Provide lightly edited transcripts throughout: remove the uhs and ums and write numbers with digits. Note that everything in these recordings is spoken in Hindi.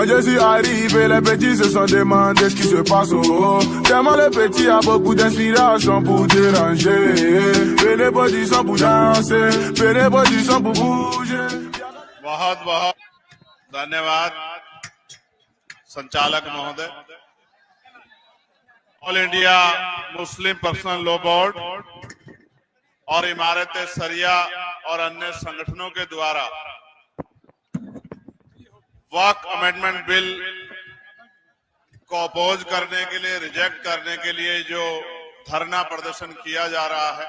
Quand je suis arrivé, les petits se sont demandé ce qui se passe au haut. Tellement le petit a beaucoup d'inspiration pour déranger. Prenez position pour danser, prenez position pour bouger. बहुत बहुत धन्यवाद संचालक महोदय। All India Muslim personal law board और इमारत सरिया और अन्य संगठनों के द्वारा वक्फ अमेंडमेंट बिल को अपोज करने के लिए, रिजेक्ट करने के लिए जो धरना प्रदर्शन किया जा रहा है,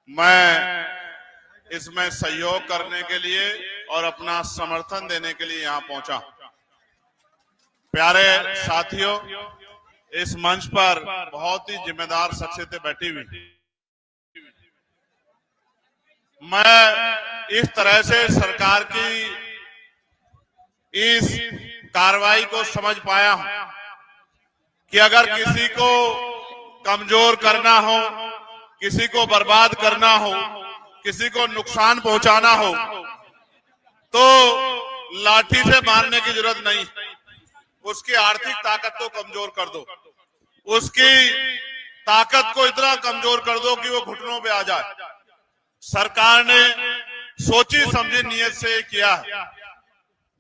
मैं इसमें सहयोग करने के लिए और अपना समर्थन देने के लिए यहां पहुंचा। प्यारे साथियों, इस मंच पर बहुत ही जिम्मेदार शख्सियतें बैठी हुई। मैं इस तरह से सरकार की इस कार्रवाई को समझ पाया हूं कि अगर किसी को कमजोर करना हो, किसी को बर्बाद करना हो, किसी को नुकसान पहुंचाना हो, तो लाठी से मारने की जरूरत नहीं। उसकी आर्थिक ताकत को कमजोर कर दो, उसकी ताकत को इतना कमजोर कर दो कि वो घुटनों पे आ जाए। सरकार ने सोची समझी नीयत से किया है।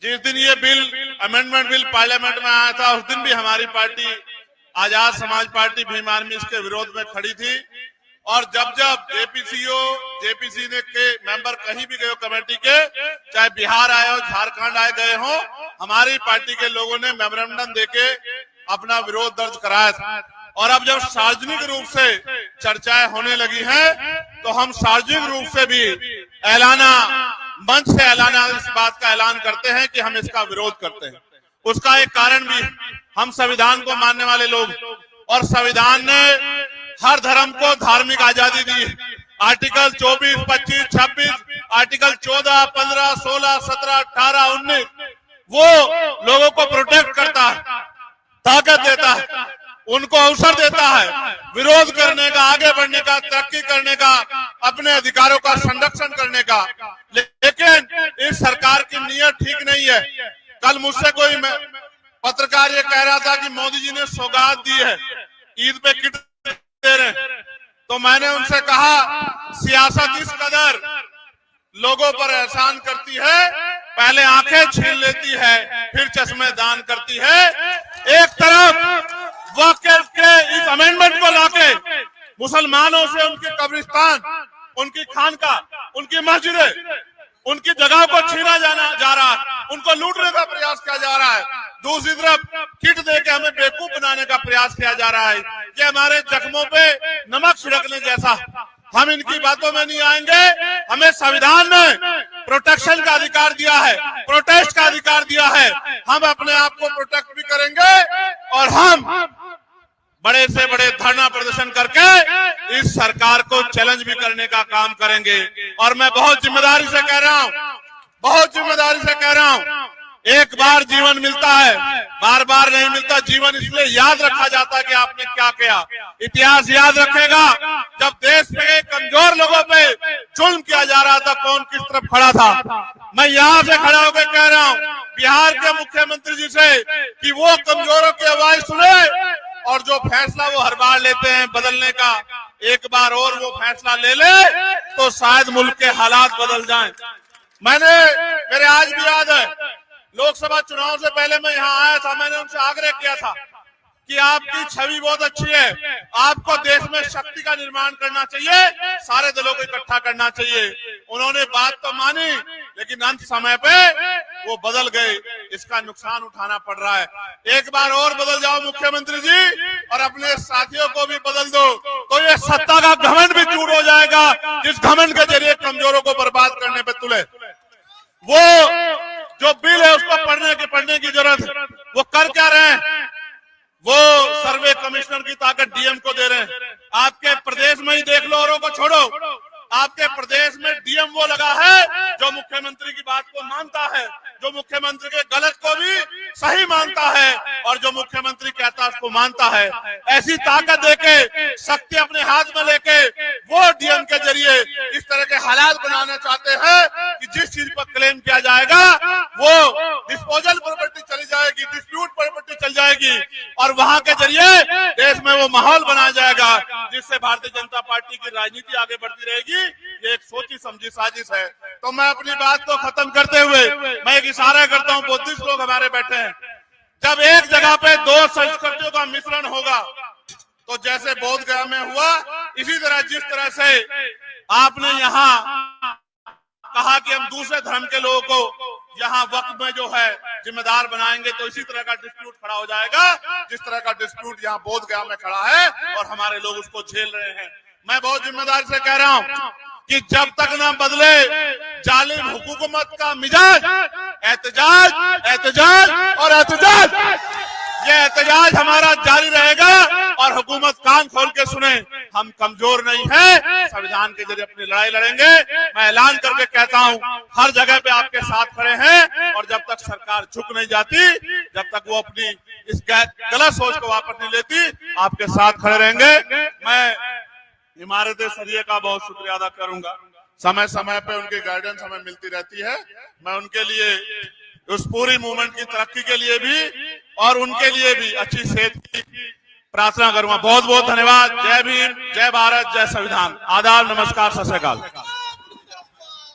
जिस दिन ये बिल, अमेंडमेंट बिल पार्लियामेंट में आया था, उस दिन भी हमारी party Azad Samaj party Bhim army इसके विरोध में खड़ी थी। और जब जब जेपीसी के मेंबर कहीं भी गए हो कमेटी के, चाहे बिहार आए हो, झारखंड आए गए हो, हमारी पार्टी के लोगों ने मेमोरेंडम देके अपना विरोध दर्ज कराया था। और अब जब सार्वजनिक रूप से चर्चाएं होने लगी हैं, तो हम सार्वजनिक रूप से भी मंच से ऐलाना इस बात का ऐलान करते हैं कि हम इसका विरोध करते हैं। उसका एक कारण भी, हम संविधान को मानने वाले लोग, और संविधान ने हर धर्म को धार्मिक आजादी दी। आर्टिकल 24, 25, 26, आर्टिकल 14, 15, 16, 17, 18, 19 वो लोगों को प्रोटेक्ट करता है, ताकत देता है, उनको अवसर देता है विरोध करने का, आगे बढ़ने का, तरक्की करने का, अपने अधिकारों का संरक्षण करने का। लेकिन इस सरकार की नीयत ठीक नहीं है। कल मुझसे कोई पत्रकार ये कह रहा था कि मोदी जी ने सौगात दी है, ईद पे किट दे रहे, तो मैंने उनसे कहा, सियासत इस कदर लोगों पर एहसान करती है, पहले आंखें छीन लेती है, फिर चश्मे दान करती है। एक तरफ वक्फ के इस अमेंडमेंट को लाके मुसलमानों से उनके कब्रिस्तान, उनकी खानका, उनकी मस्जिदें, उनकी जगह को छीना जा रहा है, उनको लूटने का प्रयास किया जा रहा है। दूसरी तरफ किट देके हमें बेवकूफ बनाने का प्रयास किया जा रहा है। ये हमारे जख्मों पे नमक छिड़कने जैसा। हम इनकी बातों में नहीं आएंगे। हमें संविधान ने प्रोटेक्शन का अधिकार दिया है, प्रोटेस्ट का अधिकार दिया है। हम अपने आप को प्रोटेक्ट भी करेंगे और हम बड़े से बड़े धरना प्रदर्शन करके इस सरकार को चैलेंज भी करने का काम करेंगे। और मैं बहुत जिम्मेदारी से कह रहा हूं, बहुत जिम्मेदारी से कह रहा हूं, एक बार जीवन मिलता है, बार बार नहीं मिलता। जीवन इसलिए याद रखा जाता है कि आपने क्या किया। इतिहास याद रखेगा जब देश में कमजोर लोगों पे जुल्म किया जा रहा था, कौन किस तरफ खड़ा था। मैं यहाँ से खड़ा होकर कह रहा हूँ बिहार के मुख्यमंत्री जी से कि वो कमजोरों की आवाज सुने और जो फैसला वो हर बार लेते हैं बदलने का, एक बार और वो फैसला ले ले तो शायद मुल्क के हालात बदल जाएं। मेरे आज भी याद है, लोकसभा चुनाव से पहले मैं यहाँ आया था, मैंने उनसे आग्रह किया था कि आपकी छवि बहुत अच्छी है, आपको देश में शक्ति का निर्माण करना चाहिए, सारे दलों को इकट्ठा करना चाहिए। उन्होंने बात तो मानी, लेकिन अंत समय पे वो बदल गए। इसका नुकसान उठाना पड़ रहा है। एक बार और बदल जाओ मुख्यमंत्री जी, और अपने साथियों को भी बदल दो, तो ये सत्ता का घमंड भी चूर हो जाएगा, जिस घमंड के जरिए कमजोरों को बर्बाद करने पे तुले। वो जो बिल है उसको पढ़ने की जरूरत है। वो कर क्या रहे हैं? वो सर्वे कमिश्नर की ताकत डीएम को दे रहे हैं। आपके प्रदेश में ही देख लो, औरों को छोड़ो। आपके प्रदेश में डीएम वो लगा है जो मुख्यमंत्री की बात को मानता है, जो मुख्यमंत्री के गलत को भी सही मानता है, और जो मुख्यमंत्री कहता है उसको मानता है। ऐसी ताकत देके, शक्ति अपने हाथ में लेके वो डीएम के जरिए इस तरह के हालात बनाना चाहते हैं कि जिस चीज पर क्लेम किया जाएगा वो डिस्पोजल और वहां के जरिए देश में वो माहौल बनाया जाएगा जिससे भारतीय जनता पार्टी की राजनीति आगे बढ़ती रहेगी। ये एक सोची समझी साजिश है। तो मैं अपनी बात को खत्म करते हुए मैं एक इशारा करता हूँ, बुद्धिस्ट लोग हमारे बैठे हैं, जब एक जगह पे दो संस्कृतियों का मिश्रण होगा तो जैसे बोध गया में हुआ, इसी तरह जिस तरह से आपने यहाँ कहा कि हम दूसरे धर्म के लोगों को यहाँ वक्त में जो है जिम्मेदार बनाएंगे, तो इसी तरह का डिस्प्यूट खड़ा हो जाएगा जिस तरह का डिस्प्यूट यहाँ बोध गया में खड़ा है और हमारे लोग उसको झेल रहे हैं। मैं बहुत जिम्मेदारी से कह रहा हूँ कि जब तक ना बदले जालिम हुकूमत का मिजाज, एहतजाज एहतजाज और एहतजाज, ये एहतजाज हमारा जारी रहेगा और हुकूमत कान खोल के सुने, हम कमजोर नहीं हैं, संविधान के जरिए अपनी लड़ाई लड़ेंगे। मैं ऐलान करके कहता हूं, हर जगह पे आपके साथ खड़े हैं और जब तक सरकार झुक नहीं जाती, जब तक वो अपनी इस गलत सोच को वापस नहीं लेती, आपके साथ खड़े रहेंगे। मैं इमारत सरिया का बहुत शुक्रिया अदा करूंगा। समय समय पे उनकी गाइडेंस हमें मिलती रहती है। मैं उनके लिए, उस पूरी मूवमेंट की तरक्की के लिए भी और उनके लिए भी अच्छी सेहत की प्रार्थना करूंगा। बहुत बहुत धन्यवाद। जय भीम, जय भारत, जय संविधान। आदाब, नमस्कार, सत श्री अकाल।